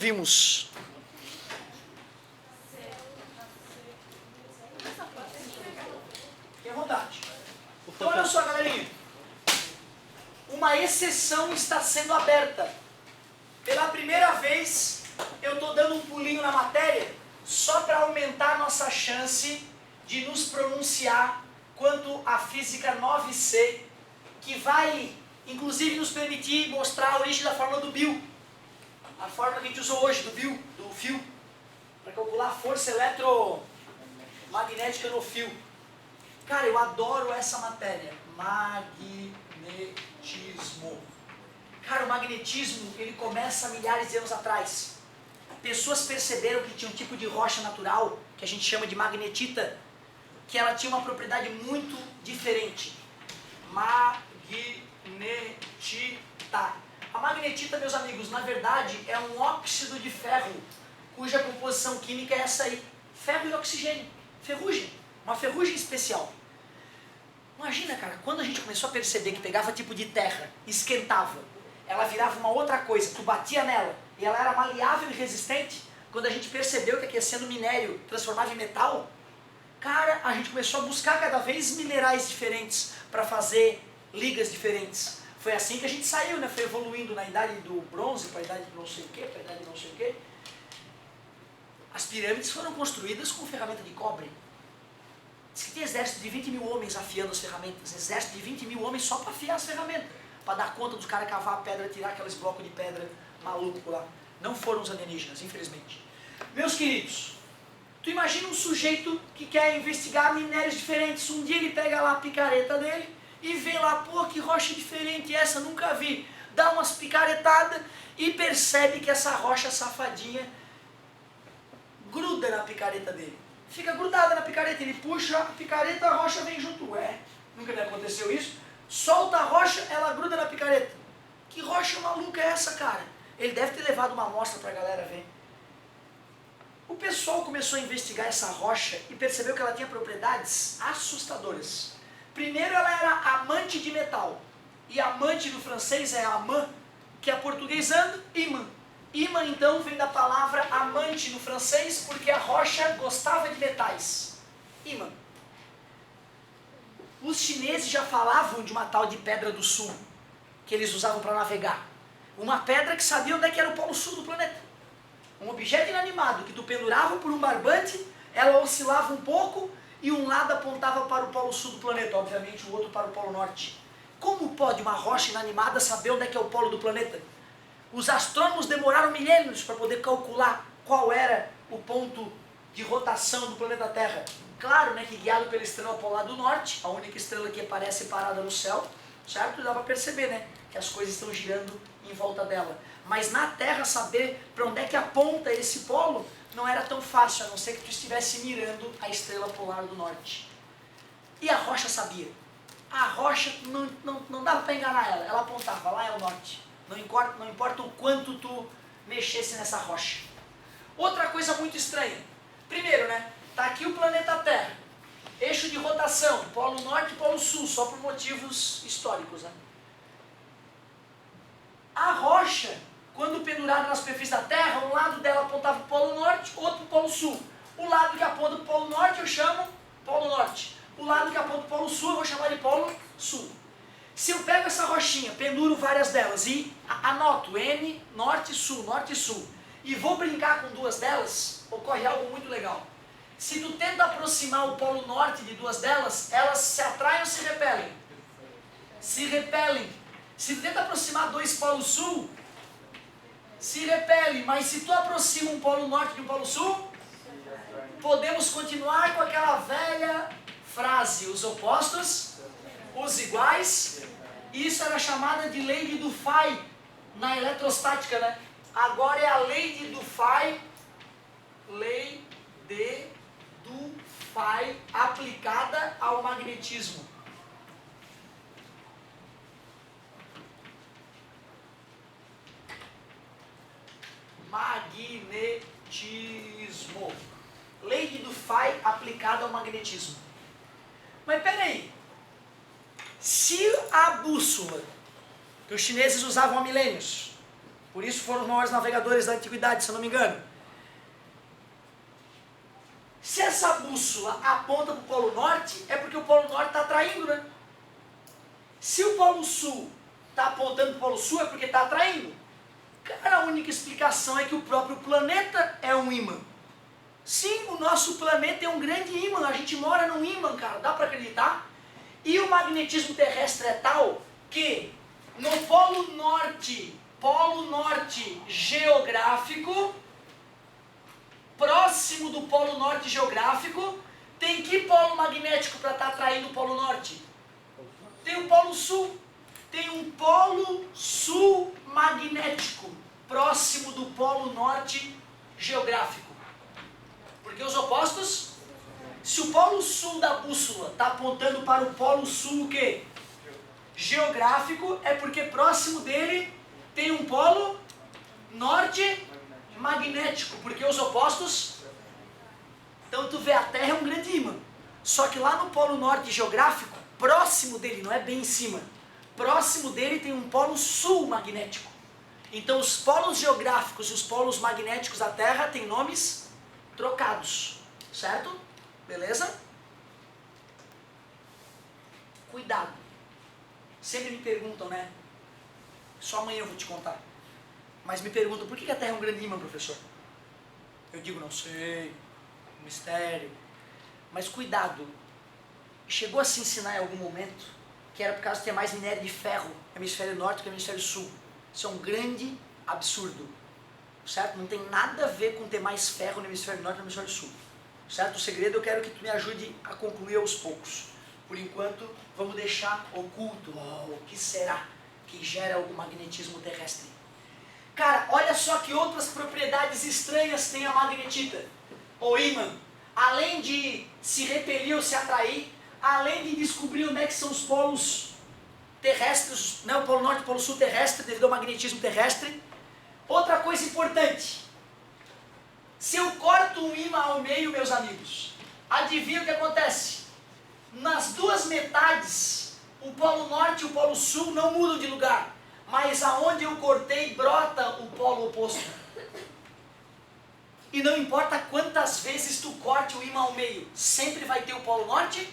Vimos. Fique à vontade. Então olha só, galerinha. Uma exceção está sendo aberta. Pela primeira vez, eu estou dando um pulinho na matéria só para aumentar a nossa chance de nos pronunciar quanto à física 9C, que vai, inclusive, nos permitir mostrar a origem da fórmula do Bill. A fórmula que a gente usou hoje, do Bill, do fio, para calcular a força eletromagnética no fio. Cara, eu adoro essa matéria, magnetismo. Cara, o magnetismo, ele começa há milhares de anos atrás. Pessoas perceberam que tinha um tipo de rocha natural, que a gente chama de magnetita, que ela tinha uma propriedade muito diferente. Magnetita. A magnetita, meus amigos, na verdade é um óxido de ferro, cuja composição química é essa aí. Ferro e oxigênio. Ferrugem. Uma ferrugem especial. Imagina, cara, quando a gente começou a perceber que pegava tipo de terra, esquentava, ela virava uma outra coisa, tu batia nela, e ela era maleável e resistente, quando a gente percebeu que aquecendo minério transformava em metal, cara, a gente começou a buscar cada vez minerais diferentes para fazer ligas diferentes. Foi assim que a gente saiu, né? Foi evoluindo na idade do bronze, para a idade de não sei o quê, para a idade de não sei o quê. As pirâmides foram construídas com ferramenta de cobre. Diz que tem exército de 20 mil homens afiando as ferramentas. Exército de 20 mil homens só para afiar as ferramentas. Para dar conta dos caras cavar a pedra, tirar aqueles blocos de pedra maluco lá. Não foram os alienígenas, infelizmente. Meus queridos, tu imagina um sujeito que quer investigar minérios diferentes. Um dia ele pega lá a picareta dele e vê lá, pô, que rocha diferente essa, nunca vi. Dá umas picaretadas e percebe que essa rocha safadinha gruda na picareta dele. Fica grudada na picareta, ele puxa a picareta, a rocha vem junto. Ué, nunca me aconteceu isso. Solta a rocha, ela gruda na picareta. Que rocha maluca é essa, cara? Ele deve ter levado uma amostra pra galera ver. O pessoal começou a investigar essa rocha e percebeu que ela tinha propriedades assustadoras. Primeiro, ela era amante de metal. E amante no francês é amant, que é portuguesando, imã. Imã, então, vem da palavra amante no francês, porque a rocha gostava de metais. Imã. Os chineses já falavam de uma tal de Pedra do Sul, que eles usavam para navegar. Uma pedra que sabia onde é que era o polo sul do planeta. Um objeto inanimado que tu pendurava por um barbante, ela oscilava um pouco, e um lado apontava para o polo sul do planeta, obviamente o outro para o polo norte. Como pode uma rocha inanimada saber onde é que é o polo do planeta? Os astrônomos demoraram milênios para poder calcular qual era o ponto de rotação do planeta Terra. Claro, né, que guiado pela estrela polar do norte, a única estrela que aparece parada no céu, certo? Dá para perceber, né, que as coisas estão girando em volta dela. Mas na Terra saber para onde é que aponta esse polo não era tão fácil, a não ser que tu estivesse mirando a estrela polar do norte. E a rocha sabia. A rocha não dava para enganar ela, ela apontava, lá é o norte. Não importa o quanto tu mexesse nessa rocha. Outra coisa muito estranha. Primeiro, né, tá aqui o planeta Terra. Eixo de rotação, polo norte e polo sul, só por motivos históricos, né? A rocha, quando pendurada na superfície da Terra, um lado dela apontava para o Polo Norte, outro para o Polo Sul. O lado que aponta para o Polo Norte eu chamo Polo Norte. O lado que aponta para o Polo Sul eu vou chamar de Polo Sul. Se eu pego essa rochinha, penduro várias delas e anoto N, Norte e Sul, e vou brincar com duas delas, ocorre algo muito legal. Se tu tenta aproximar o Polo Norte de duas delas, elas se atraem ou se repelem? Se repelem. Se tu tenta aproximar dois Polos Sul, se repele, mas se tu aproxima um polo norte de um polo sul, podemos continuar com aquela velha frase, os opostos, os iguais. Isso era chamada de lei de Dufay na eletrostática, né? Agora é a lei de Dufay, lei de Dufay aplicada ao magnetismo. Magnetismo. Lei de Dufay aplicada ao magnetismo. Mas peraí, se a bússola que os chineses usavam há milênios Por isso foram os maiores navegadores da antiguidade, se eu não me engano. Se essa bússola aponta para o Polo Norte, é porque o Polo Norte está atraindo, né? Se o Polo Sul está apontando para o Polo Sul, é porque está atraindo. Cara, a única explicação é que o próprio planeta é um ímã. Sim, o nosso planeta é um grande ímã, a gente mora num ímã, cara, dá para acreditar? E o magnetismo terrestre é tal que no Polo Norte geográfico, próximo do Polo Norte geográfico, tem que polo magnético para estar atraindo o Polo Norte? Tem o Polo Sul. Tem um Polo Sul magnético, próximo do Polo Norte geográfico. Porque os opostos, se o Polo Sul da bússola está apontando para o Polo Sul o quê? Geográfico, é porque próximo dele tem um Polo Norte magnético, porque os opostos, então tu vê, a Terra é um grande ímã, só que lá no Polo Norte geográfico, próximo dele, não é bem em cima, próximo dele tem um Polo Sul magnético. Então os polos geográficos e os polos magnéticos da Terra têm nomes trocados, certo? Beleza? Cuidado. Sempre me perguntam, né? Só amanhã eu vou te contar. Mas me perguntam, por que a Terra é um grande ímã, professor? Eu digo, não sei, mistério. Mas cuidado, chegou a se ensinar em algum momento que era por causa de ter mais minério de ferro no hemisfério norte do que no hemisfério sul. Isso é um grande absurdo, certo? Não tem nada a ver com ter mais ferro no hemisfério norte e no hemisfério sul, certo? O segredo eu quero que tu me ajude a concluir aos poucos. Por enquanto, vamos deixar oculto o que será que gera o magnetismo terrestre. Cara, olha só que outras propriedades estranhas tem a magnetita, ou ímã. Além de se repelir ou se atrair, além de descobrir onde é que são os polos terrestres, né, o Polo Norte e o Polo Sul terrestre, devido ao magnetismo terrestre. Outra coisa importante, se eu corto um ímã ao meio, meus amigos, adivinha o que acontece? Nas duas metades, o Polo Norte e o Polo Sul não mudam de lugar, mas aonde eu cortei brota o polo oposto. E não importa quantas vezes tu corte o ímã ao meio, sempre vai ter o Polo Norte,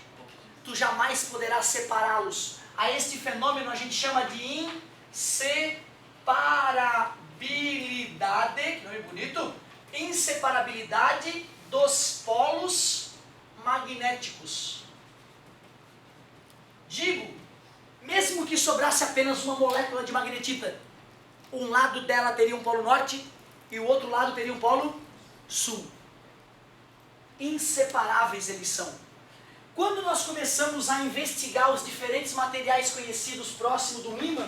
tu jamais poderás separá-los. A este fenômeno a gente chama de inseparabilidade, que nome bonito, inseparabilidade dos polos magnéticos. Digo, mesmo que sobrasse apenas uma molécula de magnetita, um lado dela teria um polo norte e o outro lado teria um polo sul. Inseparáveis eles são. Quando nós começamos a investigar os diferentes materiais conhecidos próximo do ímã,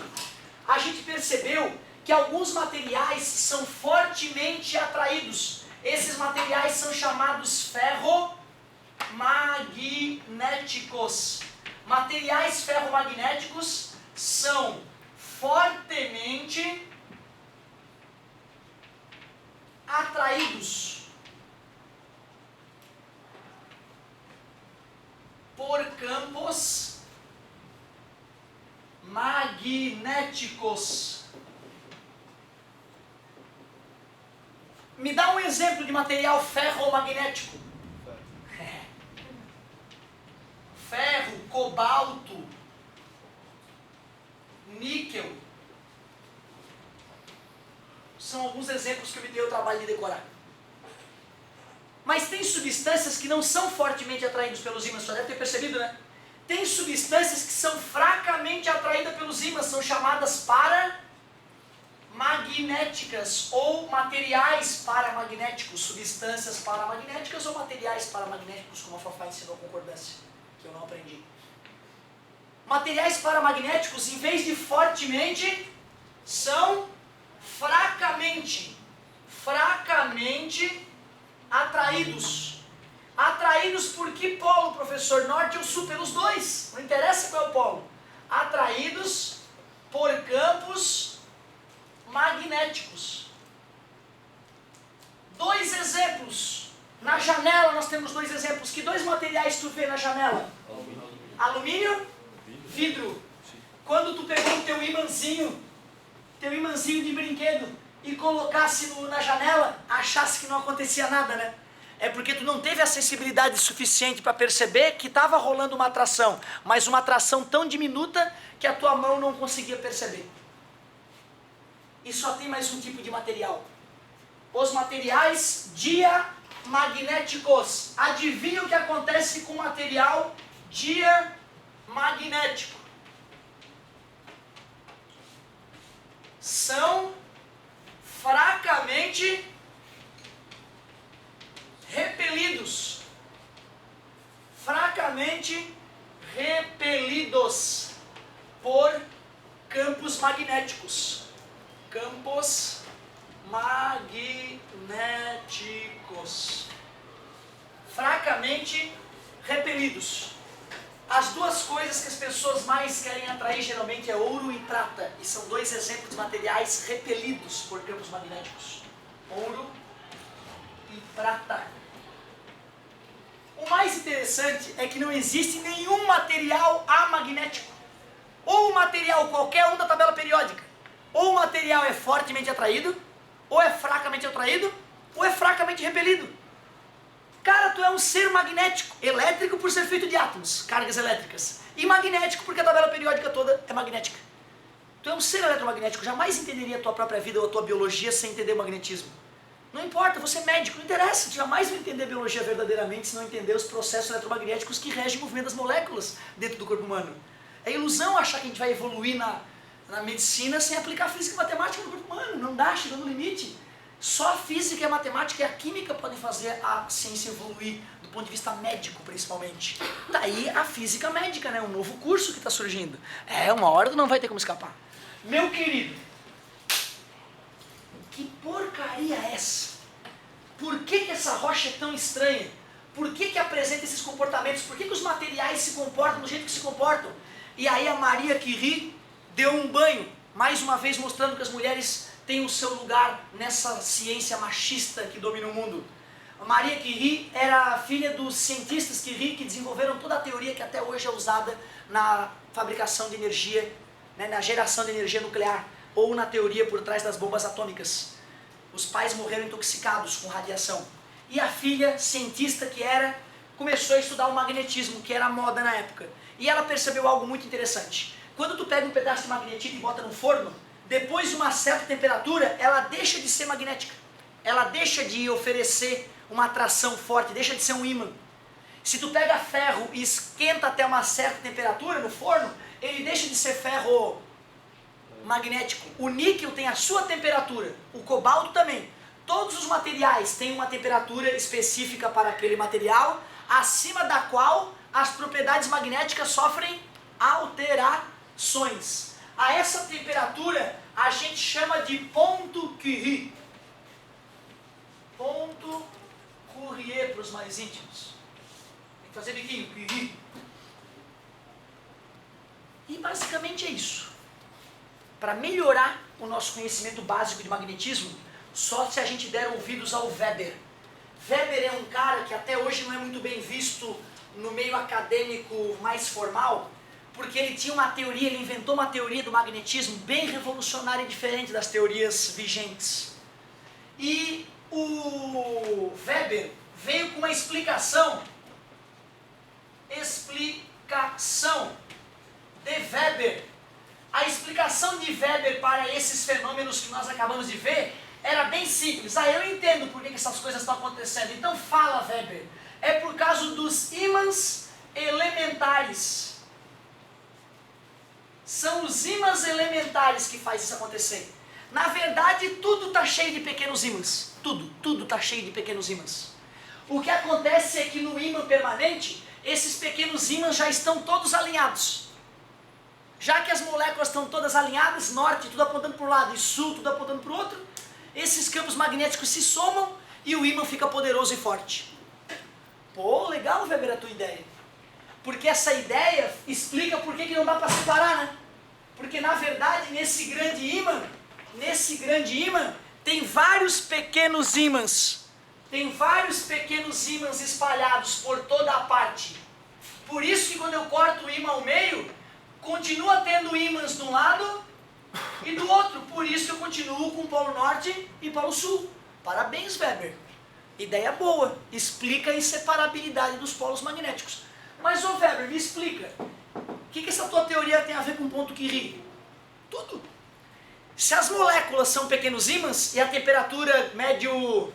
a gente percebeu que alguns materiais são fortemente atraídos. Esses materiais são chamados ferromagnéticos. Materiais ferromagnéticos são fortemente atraídos por campos magnéticos. Me dá um exemplo de material ferromagnético. Ferro, cobalto, níquel. São alguns exemplos que eu me dei o trabalho de decorar. Mas tem substâncias que não são fortemente atraídas pelos ímãs, você deve ter percebido, né? Tem substâncias que são fracamente atraídas pelos ímãs, são chamadas paramagnéticas ou materiais paramagnéticos, substâncias paramagnéticas ou materiais paramagnéticos, como a Fafá ensinou a concordância, que eu não aprendi. Materiais paramagnéticos, em vez de fortemente, são fracamente atraídos. Atraídos por que polo, professor? Norte ou sul? Pelos dois. Não interessa qual é o polo. Atraídos por campos magnéticos. Dois exemplos. Na janela nós temos dois exemplos. Que dois materiais tu vê na janela? Alumínio, vidro. Quando tu pegou o teu imãzinho de brinquedo, e colocasse na janela, achasse que não acontecia nada, né? É porque tu não teve a sensibilidade suficiente para perceber que estava rolando uma atração, mas uma atração tão diminuta que a tua mão não conseguia perceber. E só tem mais um tipo de material. Os materiais diamagnéticos. Adivinha o que acontece com o material diamagnético? São fracamente repelidos. Fracamente repelidos por campos magnéticos. Campos magnéticos. Fracamente repelidos. As duas coisas que as pessoas mais querem atrair geralmente é ouro e prata. E são dois exemplos de materiais repelidos por campos magnéticos. Ouro e prata. O mais interessante é que não existe nenhum material amagnético. Ou um material qualquer um da tabela periódica. Ou o material é fortemente atraído, ou é fracamente atraído, ou é fracamente repelido. Cara, tu é um ser magnético, elétrico por ser feito de átomos, cargas elétricas, e magnético porque a tabela periódica toda é magnética. Tu é um ser eletromagnético, jamais entenderia a tua própria vida ou a tua biologia sem entender o magnetismo. Não importa, você é médico, não interessa, tu jamais vai entender a biologia verdadeiramente se não entender os processos eletromagnéticos que regem o movimento das moléculas dentro do corpo humano. É ilusão achar que a gente vai evoluir na medicina sem aplicar física e matemática no corpo humano, não dá, chega no limite. Só a física, a matemática e a química podem fazer a ciência evoluir, do ponto de vista médico principalmente. Daí a física médica, né? Um novo curso que está surgindo. Uma hora tu não vai ter como escapar. Meu querido, que porcaria é essa? Por que essa rocha é tão estranha? Por que apresenta esses comportamentos? Por que os materiais se comportam do jeito que se comportam? E aí a Maria Curie deu um banho, mais uma vez mostrando que as mulheres têm o seu lugar nessa ciência machista que domina o mundo. A Maria Curie era filha dos cientistas Curie que desenvolveram toda a teoria que até hoje é usada na fabricação de energia, né, na geração de energia nuclear, ou na teoria por trás das bombas atômicas. Os pais morreram intoxicados com radiação. E a filha, cientista que era, começou a estudar o magnetismo, que era a moda na época. E ela percebeu algo muito interessante. Quando tu pega um pedaço de magnetita e bota no forno, depois de uma certa temperatura, ela deixa de ser magnética. Ela deixa de oferecer uma atração forte, deixa de ser um ímã. Se tu pega ferro e esquenta até uma certa temperatura no forno, ele deixa de ser ferro magnético. O níquel tem a sua temperatura, o cobalto também. Todos os materiais têm uma temperatura específica para aquele material, acima da qual as propriedades magnéticas sofrem alterações. A essa temperatura a gente chama de ponto Curie. Ponto Curie para os mais íntimos. Tem que fazer biquinho, Curie. E basicamente é isso. Para melhorar o nosso conhecimento básico de magnetismo, só se a gente der ouvidos ao Weber. Weber é um cara que até hoje não é muito bem visto no meio acadêmico mais formal, porque ele tinha uma teoria, ele inventou uma teoria do magnetismo bem revolucionária e diferente das teorias vigentes. E o Weber veio com uma explicação de Weber. A explicação de Weber para esses fenômenos que nós acabamos de ver era bem simples. Eu entendo por que essas coisas estão acontecendo. Então fala, Weber. É por causa dos ímãs elementares. São os ímãs elementares que faz isso acontecer. Na verdade, tudo está cheio de pequenos ímãs. Tudo está cheio de pequenos ímãs. O que acontece é que no ímã permanente, esses pequenos ímãs já estão todos alinhados. Já que as moléculas estão todas alinhadas, norte tudo apontando para um lado e sul tudo apontando para o outro, esses campos magnéticos se somam e o ímã fica poderoso e forte. Pô, legal, Weber, a tua ideia. Porque essa ideia explica por que não dá para separar, né? Porque na verdade nesse grande ímã tem vários pequenos ímãs. Tem vários pequenos ímãs espalhados por toda a parte. Por isso que quando eu corto o ímã ao meio, continua tendo ímãs de um lado e do outro. Por isso eu continuo com o polo norte e polo sul. Parabéns, Weber. Ideia boa. Explica a inseparabilidade dos polos magnéticos. Mas, ô Weber, me explica. O que essa tua teoria tem a ver com ponto Curie? Tudo. Se as moléculas são pequenos ímãs e a temperatura médio...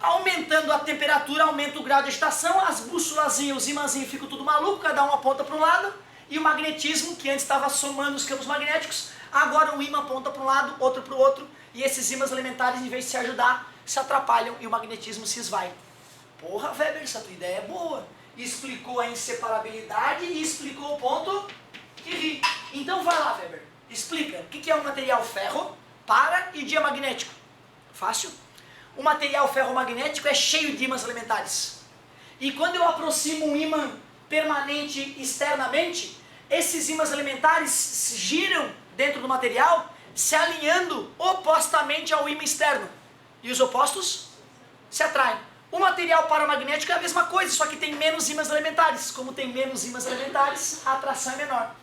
Aumentando a temperatura, aumenta o grau de agitação, as bússolazinhas, os imãzinhos ficam tudo maluco, cada um aponta para um lado, e o magnetismo, que antes estava somando os campos magnéticos, agora um ímã aponta para um lado, outro para o outro, e esses ímãs elementares, em vez de se ajudar, se atrapalham e o magnetismo se esvai. Porra, Weber, essa tua ideia é boa. Explicou a inseparabilidade e explicou o ponto Curie. Então vai lá, Weber, explica o que é um material ferro, para e diamagnético. Fácil? O material ferromagnético é cheio de ímãs elementares. E quando eu aproximo um ímã permanente externamente, esses ímãs elementares giram dentro do material, se alinhando opostamente ao ímã externo. E os opostos se atraem. O material paramagnético é a mesma coisa, só que tem menos ímãs elementares. Como tem menos ímãs elementares, a atração é menor.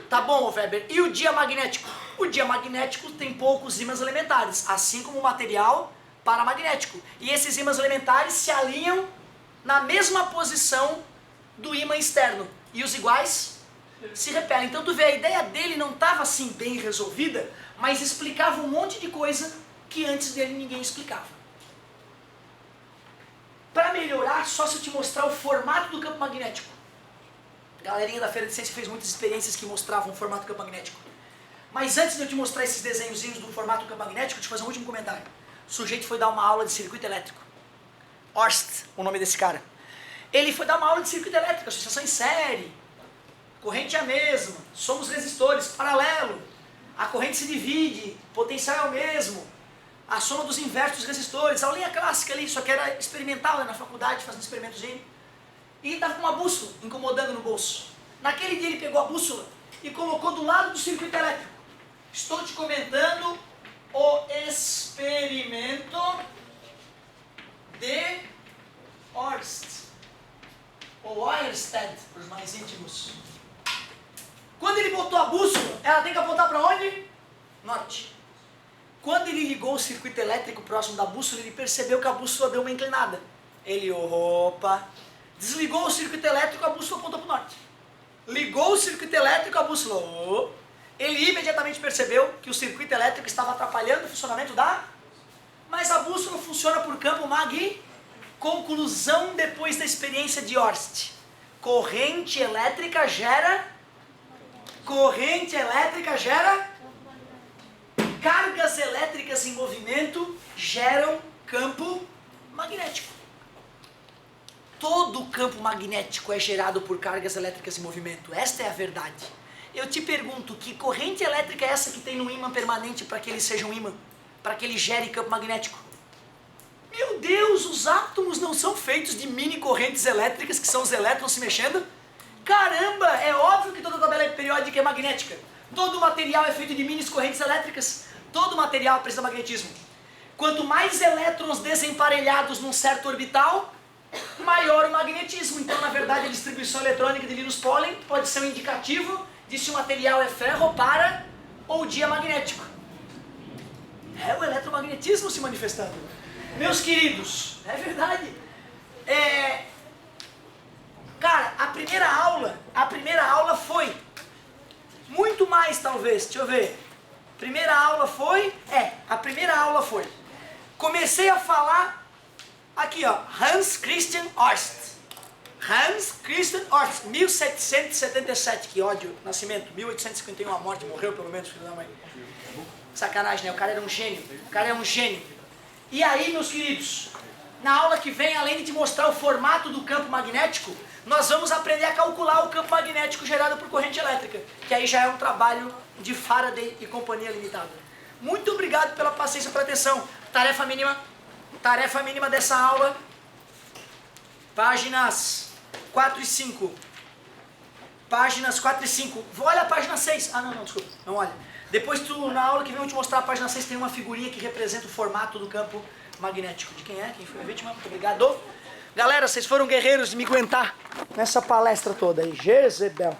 Tá bom, Weber. E o diamagnético? O diamagnético tem poucos ímãs elementares, assim como o material paramagnético. E esses ímãs elementares se alinham na mesma posição do ímã externo. E os iguais se repelem. Então tu vê, a ideia dele não estava assim bem resolvida, mas explicava um monte de coisa que antes dele ninguém explicava. Para melhorar, só se eu te mostrar o formato do campo magnético. A galerinha da Feira de Ciência fez muitas experiências que mostravam o formato do campo magnético. Mas antes de eu te mostrar esses desenhozinhos do formato do campo magnético, eu te fazer um último comentário. O sujeito foi dar uma aula de circuito elétrico. Horst, o nome desse cara. Ele foi dar uma aula de circuito elétrico, associação em série. Corrente é a mesma, somos resistores, paralelo. A corrente se divide, potencial é o mesmo. A soma dos inversos dos resistores, a aulinha clássica ali, só que era experimental, né, na faculdade, fazendo experimentozinho. E estava com uma bússola incomodando no bolso. Naquele dia ele pegou a bússola e colocou do lado do circuito elétrico. Estou te comentando o experimento de Horst, ou Oersted, para os mais íntimos. Quando ele botou a bússola, ela tem que apontar para onde? Norte. Quando ele ligou o circuito elétrico próximo da bússola, ele percebeu que a bússola deu uma inclinada. Ele, opa, desligou o circuito elétrico, a bússola apontou para o norte. Ligou o circuito elétrico, a bússola, opa. Ele imediatamente percebeu que o circuito elétrico estava atrapalhando o funcionamento da... Mas a bússola funciona por campo mag. Conclusão depois da experiência de Horst. Corrente elétrica gera... Cargas elétricas em movimento geram campo magnético. Todo campo magnético é gerado por cargas elétricas em movimento. Esta é a verdade. Eu te pergunto, que corrente elétrica é essa que tem no ímã permanente para que ele seja um ímã? Para que ele gere campo magnético? Meu Deus, os átomos não são feitos de mini correntes elétricas, que são os elétrons se mexendo? Caramba, é óbvio que toda tabela periódica é magnética. Todo material é feito de mini correntes elétricas. Todo material precisa de magnetismo. Quanto mais elétrons desemparelhados num certo orbital, maior o magnetismo. Então, na verdade, a distribuição eletrônica de Linus Pauling pode ser um indicativo de se o material é ferro, para ou diamagnético. É o eletromagnetismo se manifestando. Meus queridos, é verdade. Cara, a primeira aula foi muito mais, talvez, deixa eu ver. A primeira aula foi. Comecei a falar aqui, ó, Hans Christian Horst. Hans Christian Horst, 1777, que ódio, nascimento, 1851, a morte, morreu pelo menos, filho da mãe. Sacanagem, né? O cara era um gênio. E aí, meus queridos, na aula que vem, além de te mostrar o formato do campo magnético, nós vamos aprender a calcular o campo magnético gerado por corrente elétrica, que aí já é um trabalho de Faraday e companhia limitada. Muito obrigado pela paciência e pela atenção. Tarefa mínima dessa aula, páginas 4 e 5. Olha a página 6. Ah, não, desculpa. Não olha. Depois, na aula que vem, eu vou te mostrar a página 6. Tem uma figurinha que representa o formato do campo magnético. De quem é? Quem foi a vítima? Muito obrigado. Galera, vocês foram guerreiros de me aguentar nessa palestra toda aí. Jezebel.